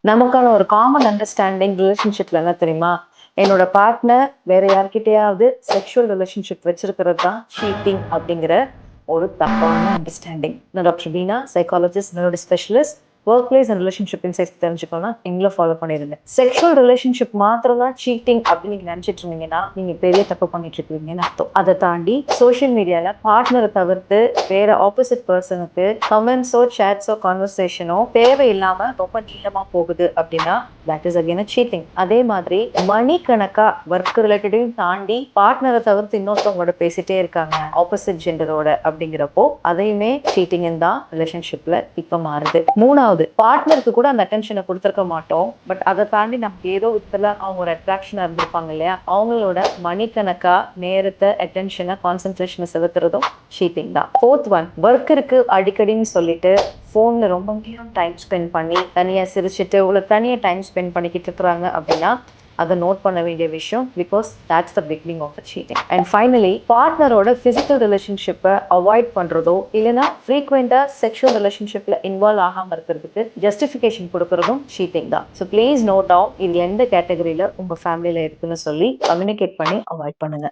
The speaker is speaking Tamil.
நமக்கான ஒரு காமன் அண்டர்ஸ்டாண்டிங் ரிலேஷன்ஷிப்ல என்ன தெரியுமா? என்னோட பார்ட்னர் வேற யார்கிட்டயாவது செக்ஷுவல் ரிலேஷன்ஷிப் வச்சிருக்கிறது தான் சீட்டிங் அப்படிங்கிற ஒரு தப்பான அண்டர்ஸ்டாண்டிங். நான் doctor Veena, psychologist, neuro specialist, work place and relationship insights தெரிஞ்சுக்கணும்னா எங்களை ஃபாலோ பண்ணிருங்க. செக்ஷுவல் ரிலேஷன்ஷிப் மாத்திரம் தான் சீட்டிங் அப்படின்னு நீங்க நினைச்சிட்டு இருந்தீங்கன்னா நீங்க பெரிய தப்பு பண்ணிட்டு இருக்கீங்கன்னு அர்த்தம். அதை தாண்டி சோஷியல் மீடியால பார்ட்னரை தவிர்த்து வேற ஆப்போசிட் பர்சனுக்கு கமெண்ட்ஸோ, சேட்ஸோ, கான்வர்சேஷனோ தேவையில்லாம ரொம்ப நீளமா போகுது அப்படின்னா that is again a cheating. அதே மாதிரி மணிக்கணக்கா ஒர்க் ரிலேட்டடையும் தாண்டி பார்ட்னரை தவிர்த்து இன்னொருத்தவங்களோட பேசிட்டே இருக்காங்க ஆப்போசிட் ஜெண்டரோட அப்படிங்கிறப்போ அதையுமே சீட்டிங் தான் ரிலேஷன்ஷிப்ல இப்ப மாறுது. மூணாவது, பார்ட்னருக்கு கூட அந்த அட்டென்ஷனை கொடுத்துருக்க மாட்டோம். பட் அதை தாண்டி நமக்கு ஏதோ விதத்துல அவங்க ஒரு அட்ராக்ஷனா இருந்திருப்பாங்க இல்லையா, அவங்களோட மணிக்கணக்கா நேரத்தை, அட்டென்ஷனை, கான்சென்ட்ரேஷனை செலுத்துறதும் சீட்டிங் தான். ஃபோர்த் ஒன், ஒர்க் இருக்கு அடிக்கடின்னு சொல்லிட்டு ஃபோன்ல ரொம்ப நேரம் டைம் ஸ்பெண்ட் பண்ணி தனியா சிரிச்சுட்டு உள்ள தனியா டைம் ஸ்பெண்ட் பண்ணிக்கிட்டு இருக்கிறாங்க அப்படின்னா அதை நோட் பண்ண வேண்டிய விஷயம். Because that's the beginning of the cheating. And finally, பார்ட்னரோட பிசிக்கல் ரிலேஷன்ஷிப்பை அவாய்ட் பண்றதோ இல்லைன்னா ஃப்ரீக்வெண்டா செக்ஷுவல் ரிலேஷன்ஷிப்ல இன்வால்வ் ஆகாம இருக்கிறதுக்கு ஜஸ்டிஃபிகேஷன் கொடுக்கறதும் சீட்டிங் தான். ஸோ ப்ளீஸ் நோட் டவுன் இது எந்த கேட்டகரியில உங்க ஃபேமிலியில இருக்குன்னு சொல்லி கம்யூனிகேட் பண்ணி அவாய்ட் பண்ணுங்க.